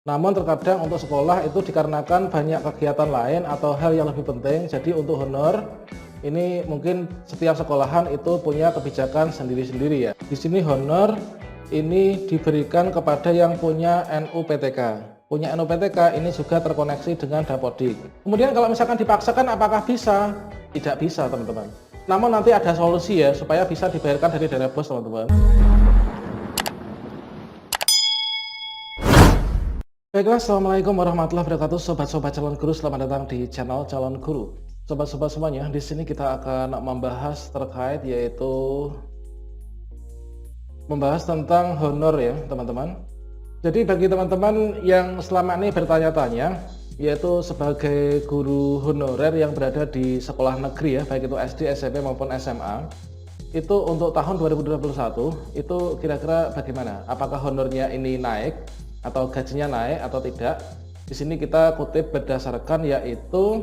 Namun terkadang untuk sekolah itu dikarenakan banyak kegiatan lain atau hal yang lebih penting. Jadi untuk honor ini mungkin setiap sekolahan itu punya kebijakan sendiri-sendiri ya. Di sini honor ini diberikan kepada yang punya NUPTK. Punya NUPTK ini juga terkoneksi dengan Dapodik. Kemudian kalau misalkan dipaksakan apakah bisa? Tidak bisa teman-teman. Namun nanti ada solusi ya supaya bisa dibayarkan dari dana BOS teman-teman. Baiklah, assalamualaikum warahmatullahi wabarakatuh, sobat-sobat calon guru, selamat datang di channel calon guru. Sobat-sobat semuanya, di sini kita akan membahas terkait yaitu membahas tentang honor ya teman-teman. Jadi bagi teman-teman yang selama ini bertanya-tanya, yaitu sebagai guru honorer yang berada di sekolah negeri ya, baik itu SD, SMP maupun SMA, itu untuk tahun 2021 itu kira-kira bagaimana? Apakah honornya ini naik atau gajinya naik atau tidak? Di sini kita kutip berdasarkan yaitu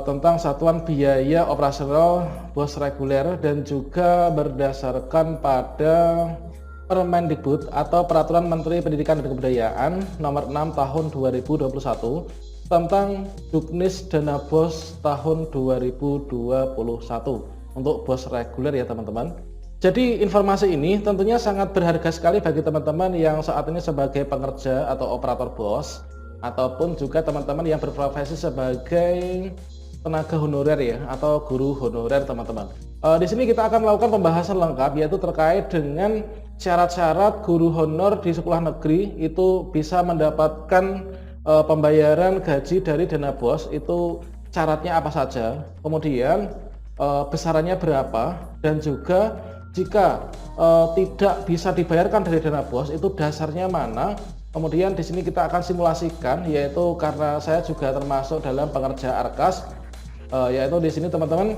tentang satuan biaya operasional BOS reguler dan juga berdasarkan pada Permendikbud atau Peraturan Menteri Pendidikan dan Kebudayaan Nomor 6 Tahun 2021 tentang Juknis Dana BOS tahun 2021 untuk BOS reguler ya teman-teman. Jadi informasi ini tentunya sangat berharga sekali bagi teman-teman yang saat ini sebagai pengerja atau operator BOS ataupun juga teman-teman yang berprofesi sebagai tenaga honorer ya atau guru honorer teman-teman. Di sini kita akan melakukan pembahasan lengkap yaitu terkait dengan syarat-syarat guru honor di sekolah negeri itu bisa mendapatkan pembayaran gaji dari dana BOS, itu syaratnya apa saja, kemudian besarannya berapa, dan juga jika tidak bisa dibayarkan dari dana BOS itu dasarnya mana. Kemudian di sini kita akan simulasikan, yaitu karena saya juga termasuk dalam pengerja Arkas, yaitu di sini teman-teman.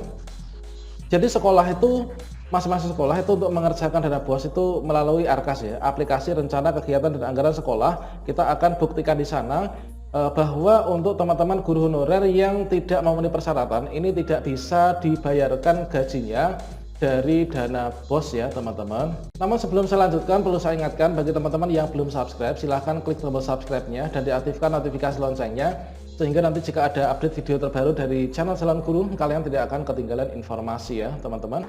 Jadi sekolah itu, masing-masing sekolah itu untuk mengerjakan dana BOS itu melalui Arkas ya, aplikasi rencana kegiatan dan anggaran sekolah. Kita akan buktikan di sana bahwa untuk teman-teman guru honorer yang tidak memenuhi persyaratan ini tidak bisa dibayarkan gajinya dari dana BOS ya teman-teman. Namun sebelum saya lanjutkan, perlu saya ingatkan bagi teman-teman yang belum subscribe, silahkan klik tombol subscribe-nya dan diaktifkan notifikasi loncengnya, sehingga nanti jika ada update video terbaru dari channel calon guru, kalian tidak akan ketinggalan informasi ya teman-teman.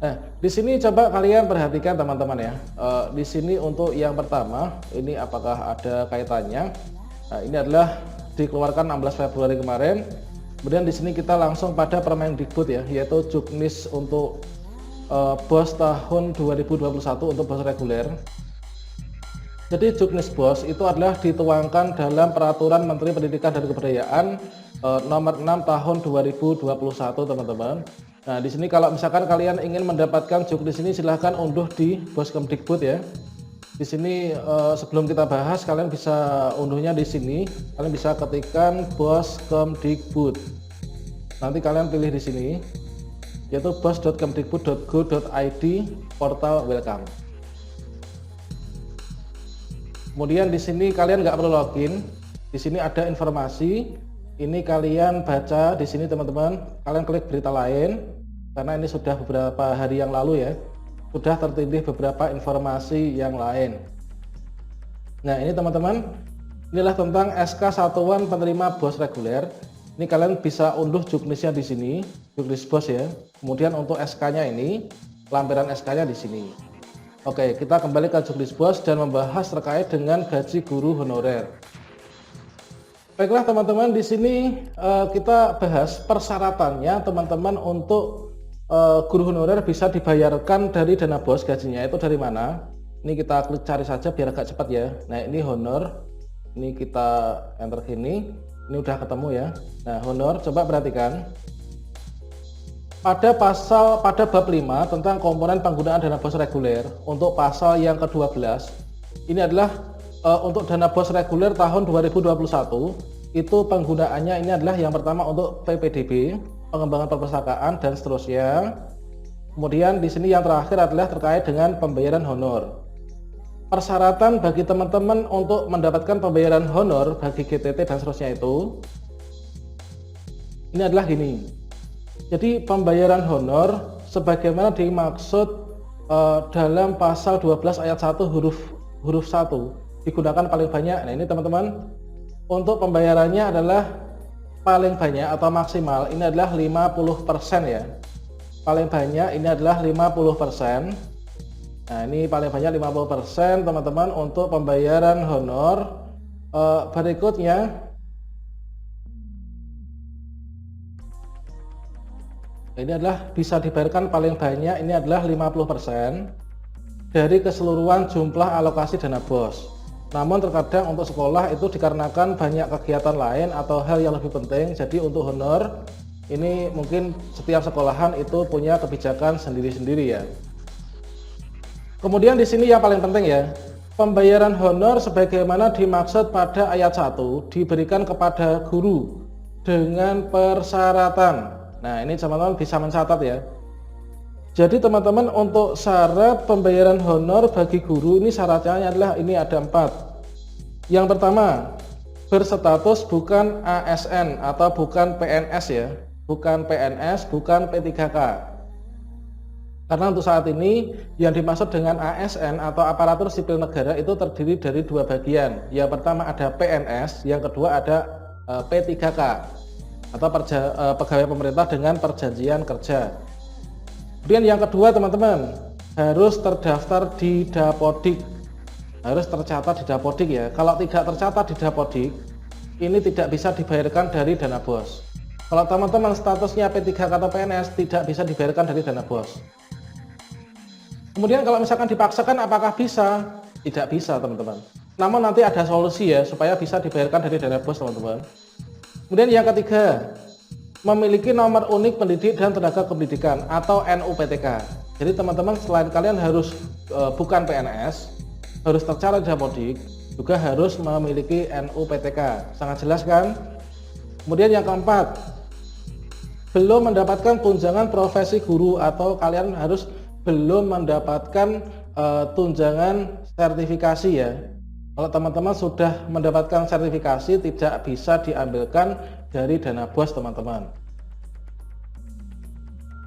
Nah, di sini coba kalian perhatikan teman-teman ya. Di sini untuk yang pertama, ini apakah ada kaitannya? Nah, ini adalah dikeluarkan 16 Februari kemarin. Kemudian di sini kita langsung pada Permendikbud ya, yaitu Juknis untuk BOS tahun 2021 untuk BOS reguler. Jadi Juknis BOS itu adalah dituangkan dalam Peraturan Menteri Pendidikan dan Kebudayaan Nomor 6 Tahun 2021 teman-teman. Nah di sini kalau misalkan kalian ingin mendapatkan Juknis ini silahkan unduh di BOS Kemdikbud ya. Di sini sebelum kita bahas, kalian bisa unduhnya di sini. Kalian bisa ketikkan BOS Kemdikbud. Nanti kalian pilih di sini, yaitu bos.kemdikbud.go.id portal welcome. Kemudian di sini kalian nggak perlu login. Di sini ada informasi. Ini kalian baca di sini teman-teman. Kalian klik berita lain karena ini sudah beberapa hari yang lalu ya. Sudah tertindih beberapa informasi yang lain. Nah ini teman-teman, inilah tentang SK Satuan Penerima BOS Reguler. Ini kalian bisa unduh juknisnya di sini, juknis BOS ya. Kemudian untuk SK-nya ini, lampiran SK-nya di sini. Oke, kita kembali ke juknis BOS dan membahas terkait dengan gaji guru honorer. Baiklah teman-teman, di sini kita bahas persyaratannya teman-teman untuk guru honorer bisa dibayarkan dari dana BOS gajinya itu dari mana? Ini kita klik cari saja biar agak cepat ya. Nah ini honor, ini kita enter gini, ini udah ketemu ya. Nah honor, coba perhatikan pada bab 5 tentang komponen penggunaan dana BOS reguler untuk pasal yang ke-12. Ini adalah untuk dana BOS reguler tahun 2021 itu penggunaannya ini adalah yang pertama untuk PPDB, pengembangan perpustakaan dan seterusnya. Kemudian di sini yang terakhir adalah terkait dengan pembayaran honor. Persyaratan bagi teman-teman untuk mendapatkan pembayaran honor bagi GTT dan seterusnya itu ini adalah gini. Jadi pembayaran honor sebagaimana dimaksud dalam pasal 12 ayat 1 huruf 1 digunakan paling banyak. Nah ini teman-teman, untuk pembayarannya adalah paling banyak atau maksimal ini adalah 50% ya. Paling banyak ini adalah 50%. Nah ini paling banyak 50% teman-teman untuk pembayaran honor. Berikutnya ini adalah bisa dibayarkan paling banyak ini adalah 50% dari keseluruhan jumlah alokasi dana BOS. Namun terkadang untuk sekolah itu dikarenakan banyak kegiatan lain atau hal yang lebih penting, jadi untuk honor ini mungkin setiap sekolahan itu punya kebijakan sendiri-sendiri ya. Kemudian di sini yang paling penting ya, pembayaran honor sebagaimana dimaksud pada ayat 1 diberikan kepada guru dengan persyaratan. Nah ini teman-teman bisa mencatat ya. Jadi teman-teman, untuk syarat pembayaran honor bagi guru ini syaratnya adalah ini ada 4. Yang pertama, berstatus bukan ASN atau bukan PNS ya, bukan PNS, bukan P3K. Karena untuk saat ini yang dimaksud dengan ASN atau aparatur sipil negara itu terdiri dari 2 bagian. Yang pertama ada PNS, yang kedua ada P3K atau pegawai pemerintah dengan perjanjian kerja. Kemudian yang kedua teman-teman, harus terdaftar di Dapodik, harus tercatat di Dapodik ya. Kalau tidak tercatat di Dapodik, ini tidak bisa dibayarkan dari dana BOS. Kalau teman-teman statusnya P3K atau PNS, tidak bisa dibayarkan dari dana BOS. Kemudian kalau misalkan dipaksakan, apakah bisa? Tidak bisa teman-teman. Namun nanti ada solusi ya, supaya bisa dibayarkan dari dana BOS teman-teman. Kemudian yang ketiga, memiliki nomor unik pendidik dan tenaga kependidikan atau NUPTK. Jadi teman-teman, selain kalian harus bukan PNS, harus tercatat di Dapodik, juga harus memiliki NUPTK. Sangat jelas kan? Kemudian yang keempat, belum mendapatkan tunjangan profesi guru atau kalian harus belum mendapatkan tunjangan sertifikasi ya. Kalau teman-teman sudah mendapatkan sertifikasi, tidak bisa diambilkan dari dana BOS teman-teman.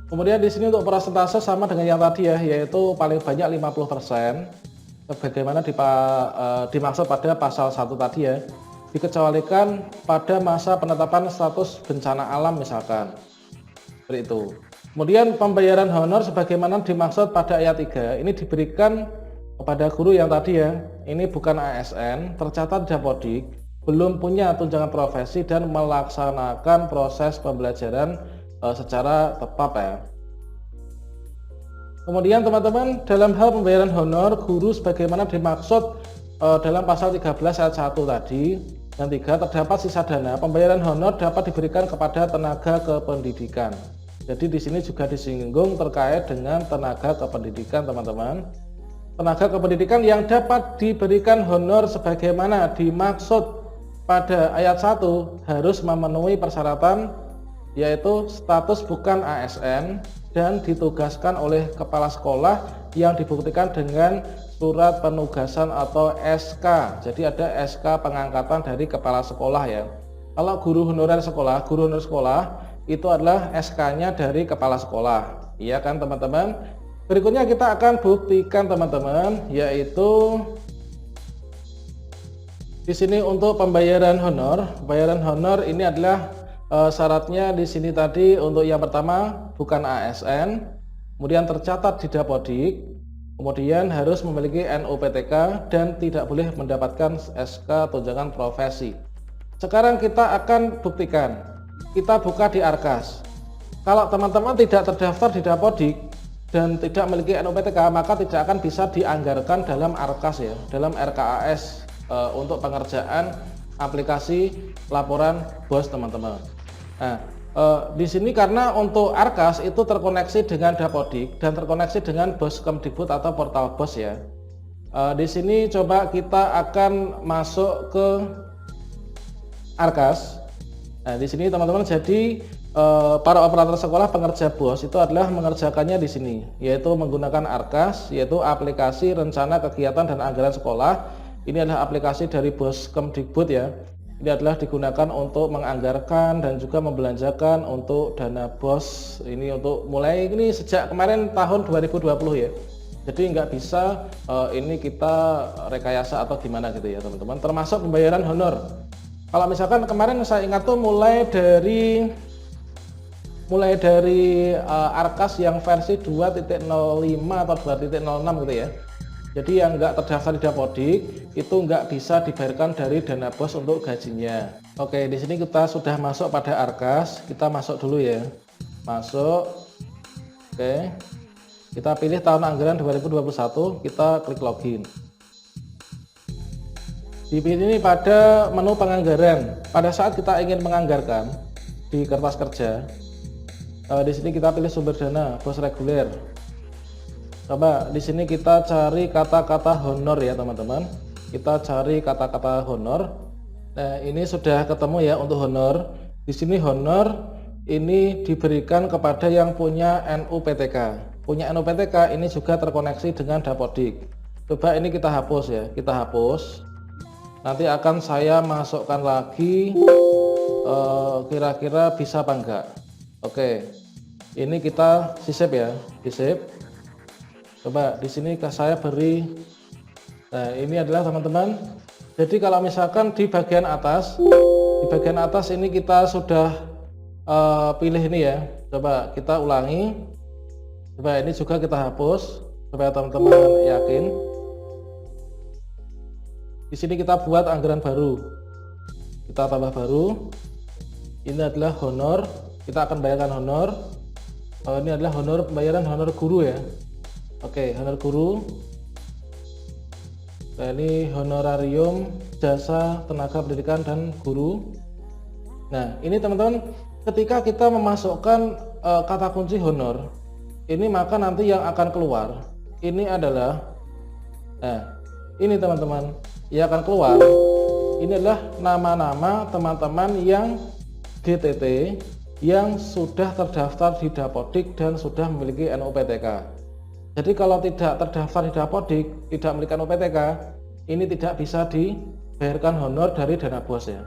Kemudian di sini untuk persentase sama dengan yang tadi ya, yaitu paling banyak 50%, sebagaimana dimaksud pada pasal 1 tadi ya, dikecualikan pada masa penetapan status bencana alam misalkan. Seperti itu. Kemudian pembayaran honor sebagaimana dimaksud pada ayat 3, ini diberikan kepada guru yang tadi ya, ini bukan ASN, tercatat di Dapodik, belum punya tunjangan profesi dan melaksanakan proses pembelajaran secara tepat ya. Kemudian teman-teman, dalam hal pembayaran honor guru sebagaimana dimaksud dalam pasal 13 ayat 1 tadi dan 3, terdapat sisa dana, pembayaran honor dapat diberikan kepada tenaga kependidikan. Jadi di sini juga disinggung terkait dengan tenaga kependidikan teman-teman. Tenaga kependidikan yang dapat diberikan honor sebagaimana dimaksud pada ayat 1 harus memenuhi persyaratan, yaitu status bukan ASN dan ditugaskan oleh kepala sekolah yang dibuktikan dengan surat penugasan atau SK. Jadi ada SK pengangkatan dari kepala sekolah ya. Kalau guru honorer sekolah itu adalah SK-nya dari kepala sekolah. Iya kan teman-teman? Berikutnya kita akan buktikan teman-teman, yaitu di sini untuk pembayaran honor. Pembayaran honor ini adalah syaratnya di sini tadi, untuk yang pertama bukan ASN, kemudian tercatat di Dapodik, kemudian harus memiliki NUPTK dan tidak boleh mendapatkan SK tunjangan profesi. Sekarang kita akan buktikan. Kita buka di Arkas. Kalau teman-teman tidak terdaftar di Dapodik dan tidak memiliki NUPTK, maka tidak akan bisa dianggarkan dalam Arkas ya, dalam RKAS untuk pengerjaan aplikasi laporan BOS teman-teman. Nah, di sini karena untuk Arkas itu terkoneksi dengan Dapodik dan terkoneksi dengan BOS Kemdikbud atau portal BOS ya. Di sini coba kita akan masuk ke Arkas. Nah, di sini teman-teman, jadi para operator sekolah pengerja BOS itu adalah mengerjakannya di sini, yaitu menggunakan Arkas, yaitu aplikasi rencana kegiatan dan anggaran sekolah. Ini adalah aplikasi dari BOS Kemdikbud ya. Ini adalah digunakan untuk menganggarkan dan juga membelanjakan untuk dana BOS. Ini untuk mulai ini sejak kemarin tahun 2020 ya. Jadi nggak bisa ini kita rekayasa atau gimana gitu ya teman-teman. Termasuk pembayaran honor. Kalau misalkan kemarin saya ingat tuh mulai dari Arkas yang versi 2.05 atau 2.06 gitu ya. Jadi yang nggak terdaftar di Dapodik itu nggak bisa dibayarkan dari dana bos untuk gajinya. Oke, di sini kita sudah masuk pada Arkas. Kita masuk dulu ya. Masuk. Oke. Kita pilih tahun anggaran 2021, kita klik login. Dipilih ini pada menu penganggaran. Pada saat kita ingin menganggarkan di kertas kerja, di sini kita pilih sumber dana bos reguler. Coba di sini kita cari kata-kata honor ya teman-teman. Kita cari kata-kata honor. Nah, ini sudah ketemu ya untuk honor. Di sini honor ini diberikan kepada yang punya NUPTK. Punya NUPTK ini juga terkoneksi dengan Dapodik. Coba ini kita hapus ya, kita hapus. Nanti akan saya masukkan lagi, kira-kira bisa apa enggak. Oke, ini kita sisip ya, sisip. Coba di sini saya beri. Nah, ini adalah teman-teman. Jadi kalau misalkan di bagian atas ini kita sudah pilih ini ya. Coba kita ulangi. Coba ini juga kita hapus supaya teman-teman yakin. Di sini kita buat anggaran baru. Kita tambah baru. Ini adalah honor. Kita akan bayarkan honor. Ini adalah honor pembayaran honor guru ya. Oke, honor guru. Nah, ini honorarium jasa tenaga pendidikan dan guru. Nah, ini teman-teman, ketika kita memasukkan kata kunci honor, ini maka nanti yang akan keluar ini adalah, nah ini teman-teman yang akan keluar ini adalah nama-nama teman-teman yang GTT yang sudah terdaftar di Dapodik dan sudah memiliki NUPTK. Jadi kalau tidak terdaftar di Dapodik, tidak memiliki NUPTK, ini tidak bisa dibayarkan honor dari dana bos ya.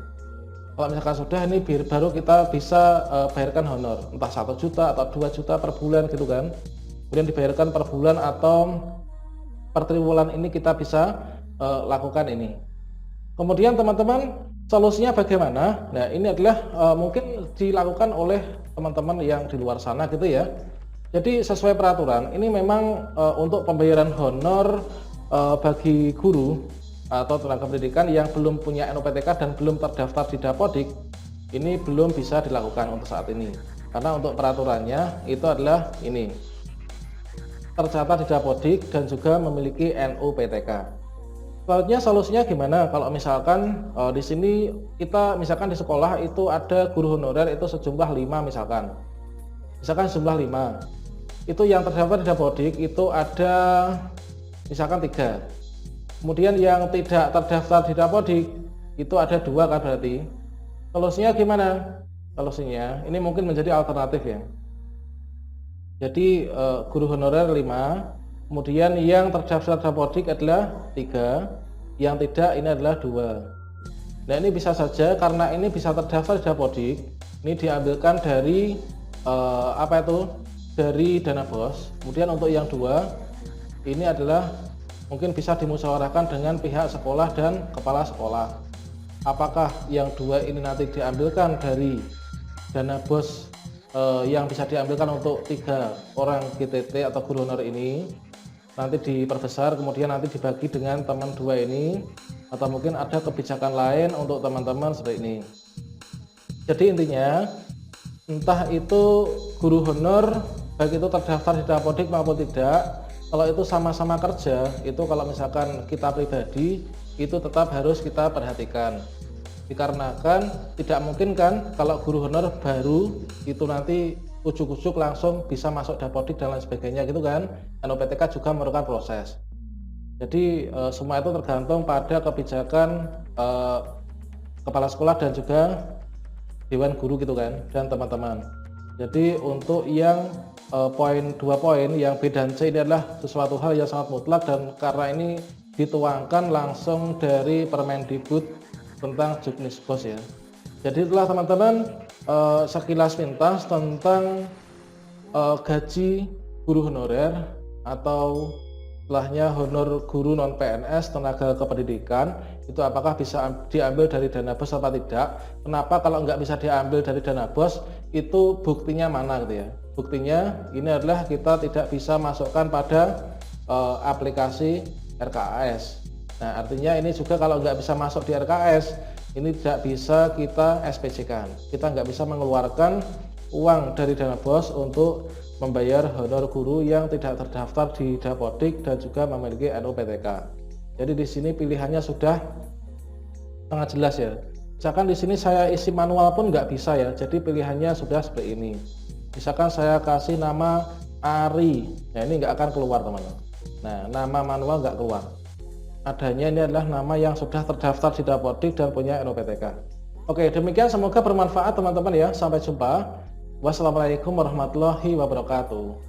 Kalau misalkan sudah, ini baru kita bisa bayarkan honor, entah 1 juta atau 2 juta per bulan gitu kan. Kemudian dibayarkan per bulan atau per triwulan, ini kita bisa lakukan ini. Kemudian teman-teman, solusinya bagaimana? Nah, ini adalah mungkin dilakukan oleh teman-teman yang di luar sana gitu ya. Jadi sesuai peraturan, ini memang untuk pembayaran honor bagi guru atau tenaga pendidikan yang belum punya NUPTK dan belum terdaftar di Dapodik, ini belum bisa dilakukan untuk saat ini. Karena untuk peraturannya itu adalah ini, tercatat di Dapodik dan juga memiliki NUPTK. Selanjutnya solusinya gimana? Kalau misalkan di sini kita misalkan di sekolah itu ada guru honorer itu sejumlah 5 misalkan sejumlah 5. Itu yang terdaftar di Dapodik itu ada misalkan 3. Kemudian yang tidak terdaftar di Dapodik itu ada 2 kan berarti. Solusinya gimana? Solusinya ini mungkin menjadi alternatif ya. Jadi guru honorer 5, kemudian yang terdaftar Dapodik adalah 3, yang tidak ini adalah 2. Nah, ini bisa saja karena ini bisa terdaftar di Dapodik, ini diambilkan dari dari dana bos. Kemudian untuk yang 2 ini adalah mungkin bisa dimusyawarahkan dengan pihak sekolah dan kepala sekolah. Apakah yang 2 ini nanti diambilkan dari dana bos yang bisa diambilkan untuk 3 orang GTT atau guru honor ini, nanti diperbesar kemudian nanti dibagi dengan teman 2 ini, atau mungkin ada kebijakan lain untuk teman-teman seperti ini. Jadi intinya, entah itu guru honor baik itu terdaftar di Dapodik maupun tidak, kalau itu sama-sama kerja, itu kalau misalkan kita pribadi itu tetap harus kita perhatikan. Dikarenakan tidak mungkin kan kalau guru honor baru itu nanti ujuk-ujuk langsung bisa masuk Dapodik dan lain sebagainya gitu kan. NUPTK juga memerlukan proses. Jadi semua itu tergantung pada kebijakan kepala sekolah dan juga dewan guru gitu kan dan teman-teman. Jadi untuk yang 2 poin yang B dan C ini adalah sesuatu hal yang sangat mutlak, dan karena ini dituangkan langsung dari Permendikbud tentang Juknisbos ya. Jadi itulah teman-teman sekilas pintas tentang gaji guru honorer atau setelahnya honor guru non PNS tenaga kependidikan itu apakah bisa diambil dari dana bos atau tidak. Kenapa kalau nggak bisa diambil dari dana bos, itu buktinya mana gitu ya. Buktinya ini adalah kita tidak bisa masukkan pada aplikasi RKAS. Nah artinya ini juga kalau nggak bisa masuk di RKAS, ini tidak bisa kita SPJ-kan. Kita nggak bisa mengeluarkan uang dari dana bos untuk membayar honor guru yang tidak terdaftar di Dapodik dan juga memiliki NUPTK. Jadi di sini pilihannya sudah sangat jelas ya. Misalkan di sini saya isi manual pun nggak bisa ya. Jadi pilihannya sudah seperti ini. Misalkan saya kasih nama Ari, ya ini nggak akan keluar teman-teman. Nah nama manual nggak keluar. Adanya ini adalah nama yang sudah terdaftar di Dapodik dan punya NUPTK. Oke, demikian semoga bermanfaat teman-teman ya. Sampai jumpa. Wassalamualaikum warahmatullahi wabarakatuh.